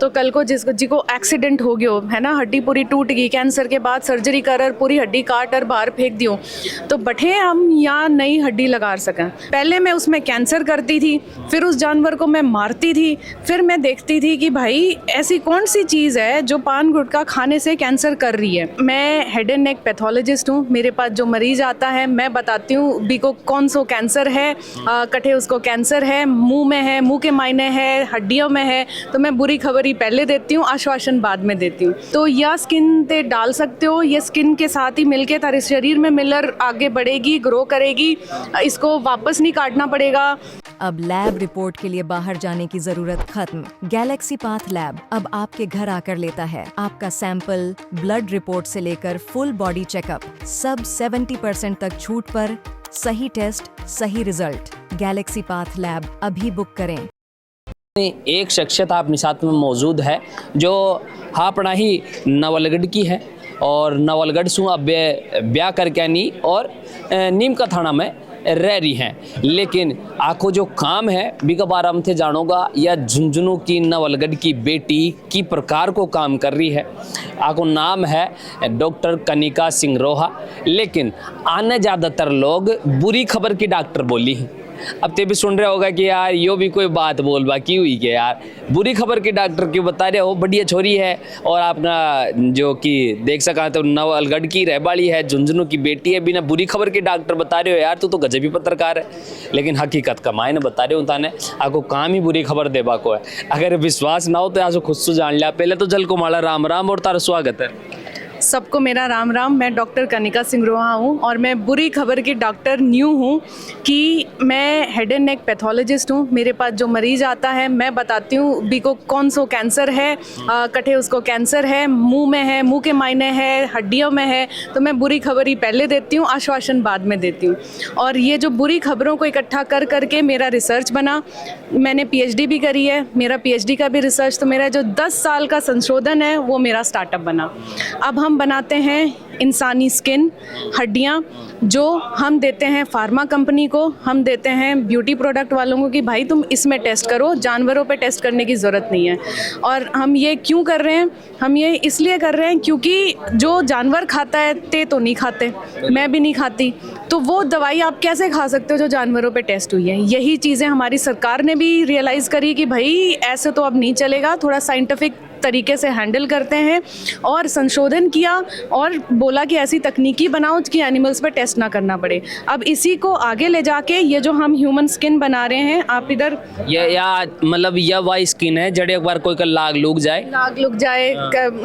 तो कल को जिसको एक्सीडेंट हो गयो है ना, हड्डी पूरी टूट गई, कैंसर के बाद सर्जरी कर पूरी हड्डी काट और बाहर फेंक दियो, तो बठे हम यहाँ नई हड्डी लगा सकें। पहले मैं उसमें कैंसर करती थी, फिर उस जानवर को मैं मारती थी, फिर मैं देखती थी कि भाई ऐसी कौन सी चीज़ है जो पान गुटखा खाने से कैंसर कर रही है। मैं हेड एंड नेक पैथोलॉजिस्ट हूँ। मेरे पास जो मरीज आता है मैं बताती हूँ बी को कौन सा कैंसर है, कटे उसको कैंसर है, मुंह में है, मुंह के मायने है, हड्डियों में है, तो मैं बुरी खबर ही पहले देती हूँ, आश्वासन बाद में देती हूँ। तो यह स्किन पे डाल सकते हो, ये स्किन के साथ ही मिलके तारे शरीर में मिलकर आगे बढ़ेगी, ग्रो करेगी, इसको वापस नहीं काटना पड़ेगा। अब लैब रिपोर्ट के लिए बाहर जाने की जरूरत खत्म। गैलेक्सी पाथ लैब अब आपके घर आकर लेता है आपका सैंपल, ब्लड रिपोर्ट से लेकर फुल बॉडी चेकअप, सब 70% तक छूट पर, सही टेस्ट सही रिजल्ट। गैलेक्सी पाथ लैब अभी बुक करें। एक शख्सियत अपने साथ में मौजूद है जो अपना ही नवलगढ़ की है और नवलगढ़ से अब ब्याह करके नहीं और नीम का थाना में रह रही हैं, लेकिन आखो जो काम है बिका बारा में थे जानोगा या झुंझुनू की नवलगढ़ की बेटी की प्रकार को काम कर रही है। आखो नाम है डॉक्टर कनिका सिंह रोहा, लेकिन आने ज़्यादातर लोग बुरी खबर की डॉक्टर बोली हैं। अब ते भी सुन रहे होगा कि यार यो भी कोई बात बोल बाकी हुई कि यार बुरी खबर की डॉक्टर क्यों बता रहे हो, बढ़िया छोरी है और आपका जो कि देख सका तो नवलगढ़ की रहबाड़ी है, झुंझुनू की बेटी है, बिना बुरी खबर के डॉक्टर बता रहे हो यार, तू तो गजबी पत्रकार है। लेकिन हकीकत का मायने बता रहे हो ताने, आपको काम ही बुरी खबर देबा को है। अगर विश्वास ना हो तो यहाँ खुद से जान लिया। पहले तो जल को माला राम राम और तारा स्वागत है। सबको मेरा राम राम। मैं डॉक्टर कनिका सिंह रोहा हूँ और मैं बुरी खबर की डॉक्टर न्यू हूँ कि मैं हेड एंड नेक पैथोलॉजिस्ट हूँ। मेरे पास जो मरीज आता है मैं बताती हूँ बी को कौन सा कैंसर है, कटे उसको कैंसर है, मुंह में है, मुंह के मायने है, हड्डियों में है, तो मैं बुरी खबर ही पहले देती हूँ, आश्वासन बाद में देती हूँ। और ये जो बुरी खबरों को इकट्ठा कर करके मेरा रिसर्च बना। मैंने PhD भी करी है, मेरा PhD का भी रिसर्च, तो मेरा जो 10 साल का संशोधन है वो मेरा स्टार्टअप बना। अब हम बनाते हैं इंसानी स्किन, हड्डियाँ, जो हम देते हैं फार्मा कंपनी को, हम देते हैं ब्यूटी प्रोडक्ट वालों को कि भाई तुम इसमें टेस्ट करो, जानवरों पे टेस्ट करने की ज़रूरत नहीं है। और हम ये क्यों कर रहे हैं? हम ये इसलिए कर रहे हैं क्योंकि जो जानवर खाता है ते तो नहीं खाते, मैं भी नहीं खाती, तो वो दवाई आप कैसे खा सकते हो जो जानवरों पे टेस्ट हुई है। यही चीज़ें हमारी सरकार ने भी रियलाइज़ करी कि भाई ऐसे तो अब नहीं चलेगा, थोड़ा साइंटिफिक तरीके से हैंडल करते हैं और संशोधन किया और बोला कि ऐसी तकनीकी बनाओ कि एनिमल्स पे टेस्ट ना करना पड़े। अब इसी को आगे ले जाके ये जो हम ह्यूमन स्किन बना रहे हैं, आप इधर या मतलब यह वाई स्किन है जड़े एक बार कोई का लाग लुक जाए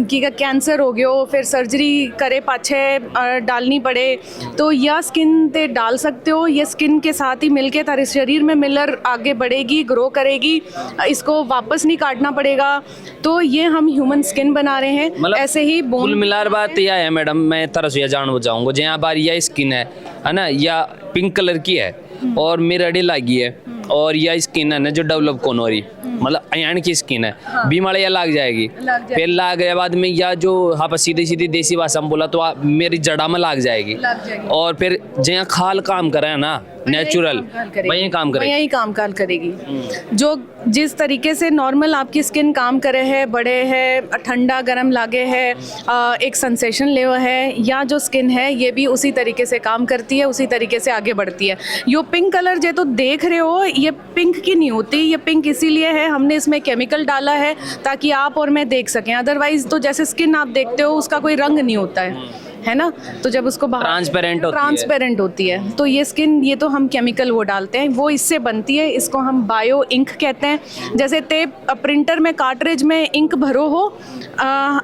कि कैंसर हो गयो, फिर सर्जरी करे पाछे डालनी पड़े, तो यह स्किन पे डाल सकते हो। ये स्किन के साथ ही मिलके तारे शरीर में मिलकर आगे बढ़ेगी, ग्रो करेगी, इसको वापस नहीं काटना पड़ेगा। तो ये हम ह्यूमन स्किन बना रहे हैं। मतलब ऐसे ही कुल मिलार बात यह है मैडम, मैं तरह से जान जाऊंगा जहाँ बार यह स्किन है ना, या पिंक कलर की है और मेरड़ी लगी है और यह स्किन है ना जो डेवलप कौन हो रही, मतलब अयान की स्किन है, बीमारी या लाग जाएगी, फिर लाग गए बाद में या जो हाँ सीधी सीधी देसी भाषा में बोला तो मेरी जड़ा में लाग जाएगी और फिर जहाँ खाल काम करे ना नेचुरल वही काम करेगी, वही काम करेगी। जो जिस तरीके से नॉर्मल आपकी स्किन काम करे है, बड़े है, ठंडा गर्म लागे है, एक सेंसेशन ले है, या जो स्किन है ये भी उसी तरीके से काम करती है, उसी तरीके से आगे बढ़ती है। यो पिंक कलर जो तो देख रहे हो ये पिंक की नहीं होती, ये पिंक इसीलिए है हमने इसमें केमिकल डाला है ताकि आप और मैं देख सकें। अदरवाइज तो जैसे स्किन आप देखते हो उसका कोई रंग नहीं होता है ना, तो जब उसको ट्रांसपेरेंट होती है तो ये स्किन, ये तो हम केमिकल वो डालते हैं, वो इससे बनती है, इसको हम बायो इंक कहते हैं। जैसे ते प्रिंटर में कार्ट्रिज में इंक भरो हो,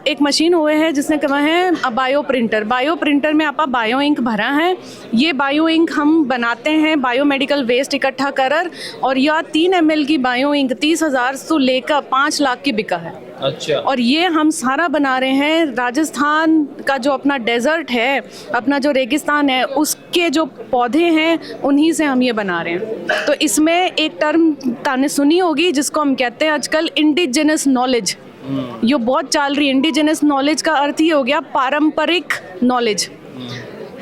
एक मशीन हुए है जिसने कहा है बायो प्रिंटर में आप बायो इंक भरा है। ये बायो इंक हम बनाते हैं बायोमेडिकल वेस्ट इकट्ठा कर, और यह 3 ml की बायो इंक 30,000 से लेकर 5 लाख की बिका है। अच्छा। और ये हम सारा बना रहे हैं राजस्थान का जो अपना डेजर्ट है, अपना जो रेगिस्तान है, उसके जो पौधे हैं उन्हीं से हम ये बना रहे हैं। तो इसमें एक टर्म ताने सुनी होगी जिसको हम कहते हैं आजकल इंडिजिनस नॉलेज, ये बहुत चल रही है। इंडिजिनस नॉलेज का अर्थ ही हो गया पारंपरिक नॉलेज,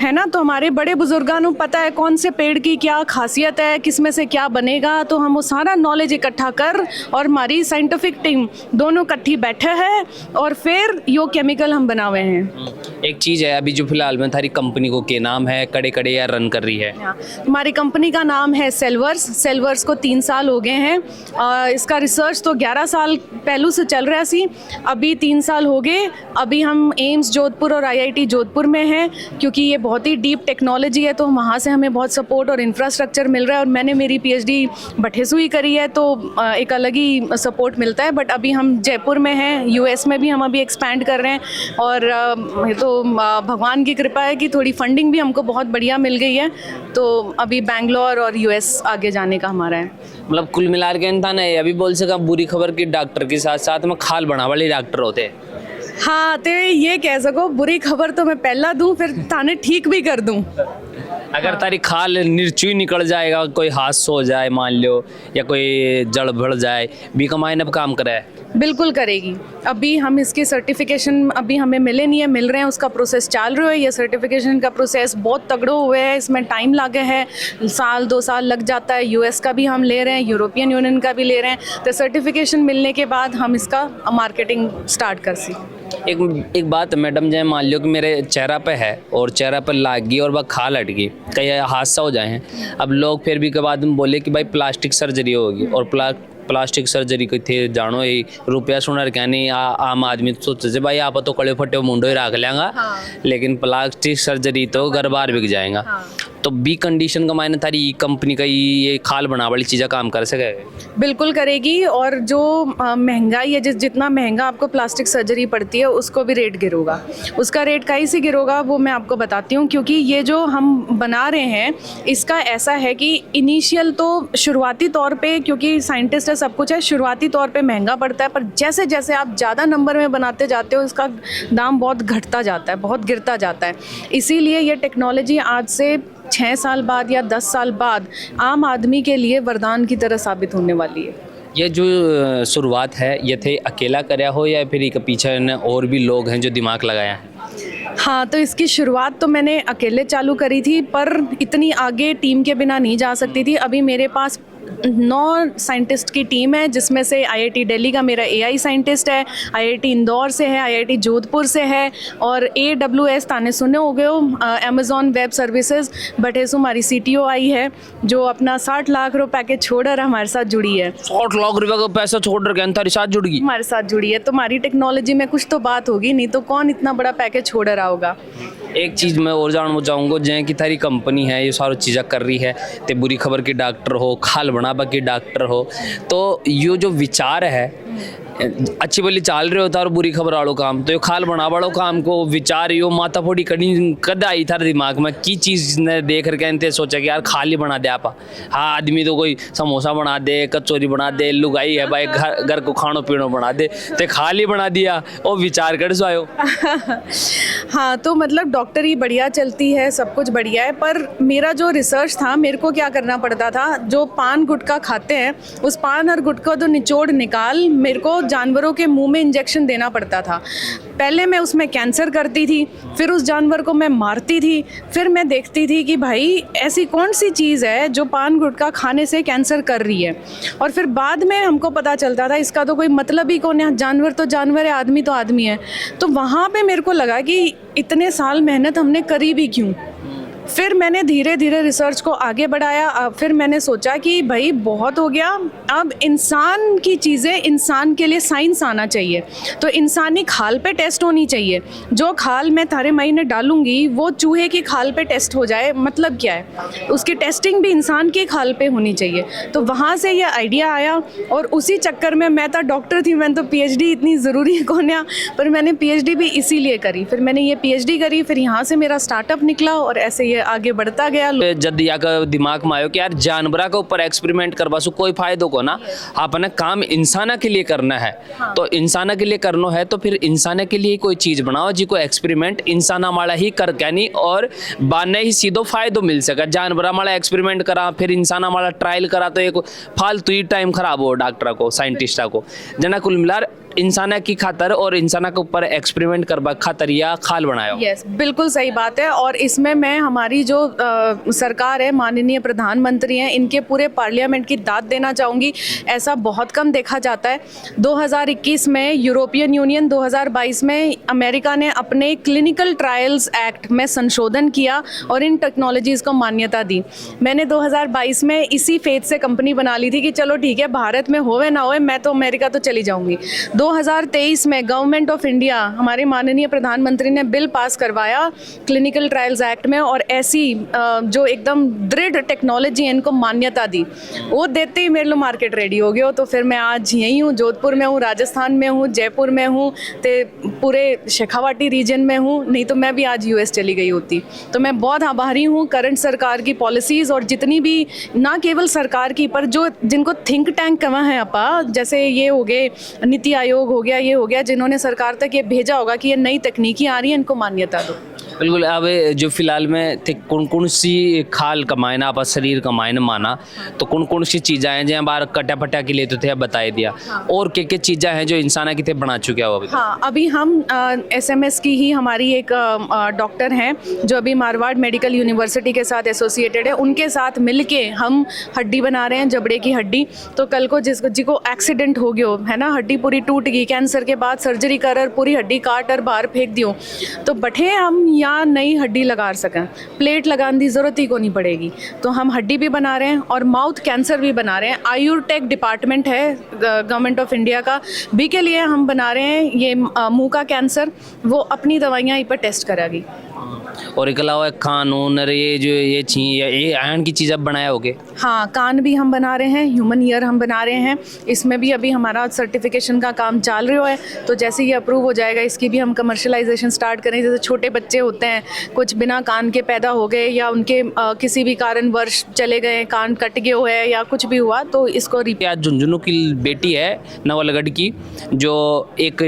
है ना, तो हमारे बड़े बुजुर्गों को पता है कौन से पेड़ की क्या खासियत है, किस में से क्या बनेगा, तो हम वो सारा नॉलेज इकट्ठा कर और हमारी साइंटिफिक टीम दोनों इकट्ठी बैठे हैं और फिर यो केमिकल हम बनावे हैं। एक चीज़ है, अभी जो फिलहाल में थारी कंपनी को के नाम है, कड़े कड़े या रन कर रही है? हाँ, हमारी कंपनी का नाम है सेल्वर्स। सेल्वर्स को 3 साल हो गए हैं। इसका रिसर्च तो 11 साल पहलू से चल रहा सी, अभी 3 साल हो गए। अभी हम एम्स जोधपुर और IIT जोधपुर में हैं, क्योंकि ये बहुत ही डीप टेक्नोलॉजी है, तो वहाँ से हमें बहुत सपोर्ट और इंफ्रास्ट्रक्चर मिल रहा है। और मैंने मेरी PhD भट्टेसुई करी है, तो एक अलग ही सपोर्ट मिलता है। बट अभी हम जयपुर में हैं, US में भी हम अभी एक्सपैंड कर रहे हैं। और तो भगवान की कृपा है कि थोड़ी फंडिंग भी हमको बहुत बढ़िया मिल गई है, तो अभी बैंगलोर और US आगे जाने का हमारा है। मतलब कुल मिलाकर के इंसान है अभी बोल सका बुरी खबर की डॉक्टर के साथ साथ में खाल बना वाले डॉक्टर होते हैं। हाँ, तो ये कह सको बुरी खबर तो मैं पहला दूं, फिर थाने ठीक भी कर दूं। अगर तारी खाल निर्चुई निकल जाएगा, कोई हादसा हो जाए मान लो, या कोई जड़ बढ़ जाए, बी कमाई अब काम करे है? बिल्कुल करेगी। अभी हम इसकी सर्टिफिकेशन अभी हमें मिले नहीं है, मिल रहे हैं, उसका प्रोसेस चल रहा है। ये सर्टिफिकेशन का प्रोसेस बहुत तगड़ो हुए है, इसमें टाइम लगे है, 1-2 साल लग जाता है। US का भी हम ले रहे हैं, यूरोपियन यूनियन का भी ले रहे हैं। तो सर्टिफिकेशन मिलने के बाद हम इसका मार्केटिंग स्टार्ट कर सी। एक बात मैडम, जय मान लो कि मेरे चेहरा पे है और चेहरा पर लाग गई और वह खाल हट गई, कहीं हादसा हो जाए, अब लोग फिर भी के बाद में बोले कि भाई प्लास्टिक सर्जरी होगी, और प्लास्टिक सर्जरी को थे जानो ये रुपया सुनर क्या नहीं, आम आदमी सोचे भाई आप तो कड़े फटे मुंडो ही रख लेंगा। हाँ। लेकिन प्लास्टिक सर्जरी तो घर बार बिक जाएगा। हाँ। तो बी कंडीशन का मायने थारी कंपनी का ये खाल बना वाली चीज़ें काम कर सके? बिल्कुल करेगी। और जो महंगाई है, जितना महंगा आपको प्लास्टिक सर्जरी पड़ती है, उसको भी रेट गिरोगा। उसका रेट कहीं से गिरोगा वो मैं आपको बताती हूँ, क्योंकि ये जो हम बना रहे हैं इसका ऐसा है कि इनिशियल तो शुरुआती तौर पे, क्योंकि साइंटिस्ट है सब कुछ है, शुरुआती तौर पे महंगा पड़ता है, पर जैसे जैसे आप ज़्यादा नंबर में बनाते जाते हो इसका दाम बहुत घटता जाता है, बहुत गिरता जाता है। इसीलिए ये टेक्नोलॉजी आज से 6 साल बाद या 10 साल बाद आम आदमी के लिए वरदान की तरह साबित होने वाली है। ये जो शुरुआत है ये थे अकेला करया हो या फिर एक पीछे ने और भी लोग हैं जो दिमाग लगाया है? हाँ, तो इसकी शुरुआत तो मैंने अकेले चालू करी थी, पर इतनी आगे टीम के बिना नहीं जा सकती थी। अभी मेरे पास 9 साइंटिस्ट की टीम है, जिसमें से IIT दिल्ली का मेरा AI साइंटिस्ट है, IIT इंदौर से है, IIT जोधपुर से है, और AWS ताने सुने हो गए हो, Amazon वेब सर्विसेज बटेसु हमारी CTO आई है, जो अपना 60 लाख रुपए पैकेज छोड़कर हमारे साथ जुड़ी है। 60 लाख रुपए का पैसा छोड़ कर हमारे साथ जुड़ गई? हमारे साथ जुड़ी है, तो हमारी टेक्नोलॉजी में कुछ तो बात होगी, नहीं तो कौन इतना बड़ा पैकेज छोड़ रहा होगा। एक चीज़ मैं और जानना चाहूँगा, जैसे कि थारी कंपनी है ये सारी चीज़ें कर रही है, ते बुरी खबर की डॉक्टर हो, खाल बनाबा की डॉक्टर हो, तो ये जो विचार है अच्छी भली चाल रहे होता और बुरी खबर वालों काम, तो ये खाल बना वालों काम को विचार यो माता फोड़ी कद आई था दिमाग में, की चीज़ ने देख कर कहते सोचा कि यार खाल ही बना दे आप। हाँ, आदमी तो कोई समोसा बना दे, कचौरी बना दे, लुगाई है भाई घर को खानो पीनो बना दे, तो खाल ही बना दिया, और विचार कर सो आयो। हाँ, तो मतलब डॉक्टरी बढ़िया चलती है, सब कुछ बढ़िया है, पर मेरा जो रिसर्च था, मेरे को क्या करना पड़ता था, जो पान गुटखा खाते हैं उस पान और गुटखा तो निचोड़ निकाल मेरे को जानवरों के मुंह में इंजेक्शन देना पड़ता था। पहले मैं उसमें कैंसर करती थी, फिर उस जानवर को मैं मारती थी, फिर मैं देखती थी कि भाई ऐसी कौन सी चीज़ है जो पान गुटखा खाने से कैंसर कर रही है, और फिर बाद में हमको पता चलता था इसका तो कोई मतलब ही कौन है, जानवर तो जानवर है, आदमी तो आदमी है। तो वहाँ पे मेरे को लगा कि इतने साल मेहनत हमने करी भी क्यों। फिर मैंने धीरे धीरे रिसर्च को आगे बढ़ाया। फिर मैंने सोचा कि भाई बहुत हो गया, अब इंसान की चीज़ें, इंसान के लिए साइंस आना चाहिए, तो इंसानी खाल पे टेस्ट होनी चाहिए। जो खाल मैं तारे महीने डालूंगी वो चूहे की खाल पे टेस्ट हो जाए, मतलब क्या है, उसकी टेस्टिंग भी इंसान की खाल पे होनी चाहिए। तो वहाँ से ये आइडिया आया, और उसी चक्कर में मैं तो डॉक्टर थी, मैंने तो PhD इतनी ज़रूरी है कौन है, पर मैंने PhD भी इसीलिए करी। फिर मैंने ये PhD करी, फिर यहाँ से मेरा स्टार्टअप निकला, और ऐसे ये आगे बढ़ता गया। जब या का दिमाग में आयो कि यार जानवरा के ऊपर एक्सपेरिमेंट करवा सो कोई फायदो को ना, आपने काम इंसाना के लिए करना है। हाँ। तो इंसाना के लिए करना है तो फिर इंसाना के लिए कोई चीज बनाओ जी को एक्सपेरिमेंट इंसाना वाला ही कर क्या नहीं, और बाने ही सीधो फायदो मिल सका। जानवरा वाला एक्सपेरिमेंट करा फिर इंसाना वाला ट्रायल करा तो एक फालतू ही टाइम खराब हो डॉक्टर को, साइंटिस्टा को। जना कुल मिलार इंसाना की खातर और इंसाना के ऊपर एक्सपेरिमेंट करवा खातर या खाल बनाया हो। यस, बिल्कुल सही बात है। और इसमें मैं हमारी जो सरकार है, माननीय प्रधानमंत्री हैं, इनके पूरे पार्लियामेंट की दाद देना चाहूँगी। ऐसा बहुत कम देखा जाता है। 2021 में यूरोपियन यूनियन, 2022 में अमेरिका ने अपने क्लिनिकल ट्रायल्स एक्ट में संशोधन किया और इन टेक्नोलॉजीज़ को मान्यता दी। मैंने 2022 में इसी फेज से कंपनी बना ली थी कि चलो ठीक है, भारत में होवे ना होवे, मैं तो अमेरिका तो चली जाऊंगी। 2023 में गवर्नमेंट ऑफ इंडिया, हमारे माननीय प्रधानमंत्री ने बिल पास करवाया क्लिनिकल ट्रायल्स एक्ट में, और ऐसी जो एकदम दृढ़ टेक्नोलॉजी है इनको मान्यता दी। वो देते ही मेरे लो मार्केट रेडी हो गया। तो फिर मैं आज यहीं हूँ, जोधपुर में हूँ, राजस्थान में हूँ, जयपुर में हूँ, तो पूरे शेखावाटी रीजन में हूँ। नहीं तो मैं भी आज यूएस चली गई होती। तो मैं बहुत आभारी हूँ करंट सरकार की पॉलिसीज़, और जितनी भी, ना केवल सरकार की, पर जो जिनको थिंक टैंक कहाँ हैं अपा, जैसे ये हो गए नीति आयोग हो गया, ये हो गया, जिन्होंने सरकार तक ये भेजा होगा कि ये नई तकनीकी आ रही है, इनको मान्यता दो। बिल्कुल। अब जो फिलहाल में थे कौन कौन सी खाल कमायना आप शरीर कमायना माना, तो कौन कौन सी चीज़ें हैं जो बार कटा पटा के लिए तो थे बताए दिया, और क्या चीज़ें हैं जो इंसान की थे बना चुके हो अभी? हाँ, अभी हम एसएमएस की ही हमारी एक डॉक्टर हैं जो अभी मारवाड़ मेडिकल यूनिवर्सिटी के साथ एसोसिएटेड है, उनके साथ मिलके हम हड्डी बना रहे हैं, जबड़े की हड्डी। तो कल को जिसको एक्सीडेंट हो गया है ना, हड्डी पूरी टूट गई, कैंसर के बाद सर्जरी कर पूरी हड्डी काट और बाहर फेंक दियो, तो बैठे हम यहाँ नई हड्डी लगा सकें, प्लेट लगाने की ज़रूरत ही को नहीं पड़ेगी। तो हम हड्डी भी बना रहे हैं और माउथ कैंसर भी बना रहे हैं। आयुर्टेक डिपार्टमेंट है गवर्नमेंट ऑफ इंडिया का, भी के लिए हम बना रहे हैं ये मुंह का कैंसर, वो अपनी दवाइयाँ इस पर टेस्ट करेगी। और एक अलावा कानून ये जो ये आयरन की चीज़ अब बनाया होगे? हाँ, कान भी हम बना रहे हैं, ह्यूमन ईयर हम बना रहे हैं। इसमें भी अभी हमारा सर्टिफिकेशन का काम चल रहा है, तो जैसे ये अप्रूव हो जाएगा इसकी भी हम कमर्शलाइजेशन स्टार्ट करें। जैसे छोटे बच्चे होते हैं, कुछ बिना कान के पैदा हो गए, या उनके किसी भी कारणवश चले गए, कान कट गए हुए है या कुछ भी हुआ, तो इसको आज झुंझुनू की बेटी है नवलगढ़ की, जो एक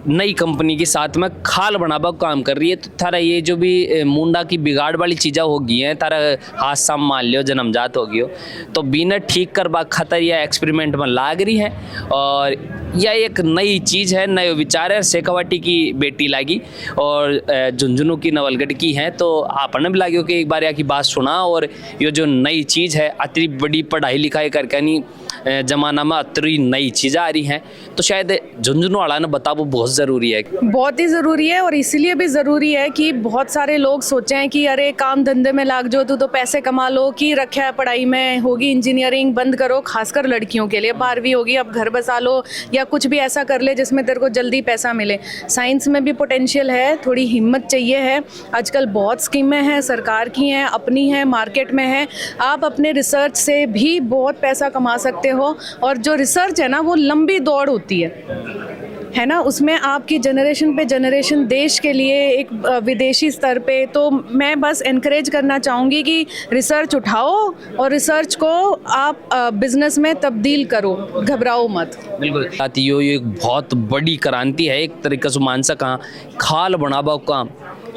नई कंपनी के साथ में खाल बनावा काम कर रही है। तो थारा ये जो भी मुंडा की बिगाड़ वाली चीज़ें होगी हैं, तारा हादसा मान लियो, जन्मजात हो गयो, तो बिना ठीक करवा खतर या एक्सपेरिमेंट में लाग रही है। और यह एक नई चीज़ है, नए विचार है। शेखावाटी की बेटी लागी और झुंझुनू की नवलगढ़ की हैं, तो आपने भी लागियो कि एक बार यहाँ की बात सुना। और ये जो नई चीज़ है, अतरी बड़ी पढ़ाई लिखाई करके नहीं जमाना में अतरी नई चीज़ें आ रही हैं, तो शायद झुंझुनू वाला ने बता वो बहुत ज़रूरी है। बहुत ही ज़रूरी है, और इसीलिए भी ज़रूरी है कि बहुत सारे लोग सोचें कि अरे काम धंधे में लाग जाओ तो पैसे कमा लो, कि रखा है पढ़ाई में, होगी इंजीनियरिंग बंद करो। खासकर लड़कियों के लिए 12वीं होगी, अब घर बसा लो, या कुछ भी ऐसा कर ले जिसमें तेरे को जल्दी पैसा मिले। साइंस में भी पोटेंशियल है, थोड़ी हिम्मत चाहिए है। आजकल बहुत स्कीमें हैं, सरकार की हैं, अपनी हैं, मार्केट में है। आप अपने रिसर्च से भी बहुत पैसा कमा सकते हो, और जो रिसर्च है ना, वो लंबी दौड़ होती है ना, उसमें आपकी जनरेशन पे जनरेशन देश के लिए एक विदेशी स्तर पे। तो मैं बस एनकरेज करना चाहूँगी कि रिसर्च उठाओ और रिसर्च को आप बिजनेस में तब्दील करो, घबराओ मत। बिल्कुल, ये एक बहुत बड़ी क्रांति है एक तरीके से मान सका खाल बनावा काम।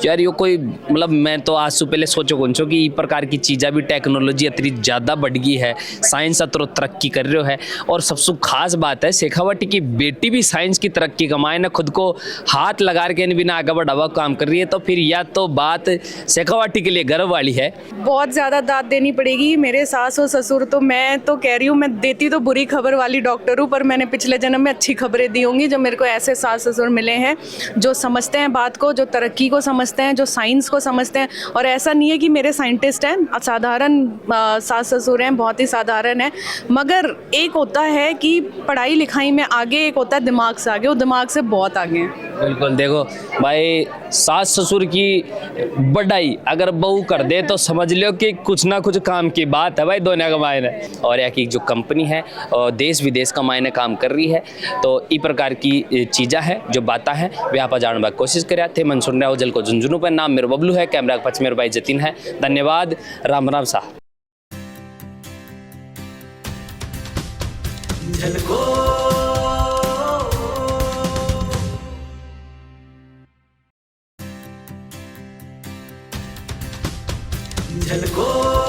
यार ये कोई मतलब मैं तो आज से पहले सोचो कौन सो कि ई प्रकार की चीज़ें भी टेक्नोलॉजी इतनी ज़्यादा बढ़ गई है, साइंस अतरो तरक्की कर रहे है। और सबसे खास बात है शेखावाटी की बेटी भी साइंस की तरक्की कमाए ना, खुद को हाथ लगा के बिना आगे बढ़ावा काम कर रही है। तो फिर या तो बात शेखावाटी के लिए गर्व वाली है। बहुत ज़्यादा दाद देनी पड़ेगी। मेरे सास और ससुर तो, मैं तो कह रही हूँ, मैं देती तो बुरी खबर वाली डॉक्टर हूँ, पर मैंने पिछले जन्म में अच्छी खबरें दी होंगी जो मेरे को ऐसे सास ससुर मिले हैं जो समझते हैं बात को, जो तरक्की को समझते हैं, जो साइंस को समझते हैं। और ऐसा नहीं है कि मेरे साइंटिस्ट हैं, साधारण सास ससुर हैं, बहुत ही साधारण है। मगर एक होता है कि पढ़ाई लिखाई में आगे, एक होता है दिमाग से आगे, वो दिमाग से बहुत आगे हैं। बिल्कुल, देखो भाई, सास ससुर की बढ़ाई अगर बहू कर दे तो समझ लो कि कुछ ना कुछ काम की बात है भाई दुनिया का मायने। और यहाँ की जो कंपनी है देश विदेश का मायने काम कर रही है। तो इस प्रकार की चीज़ें हैं, जो बातें हैं वे आप जानने की कोशिश कर रहे थे। मन सुन रहे हो जल को झुंझुनू पर। नाम मेरा बबलू है, कैमरा के पक्ष मेरे भाई जतिन है। धन्यवाद, राम राम साहब। झलको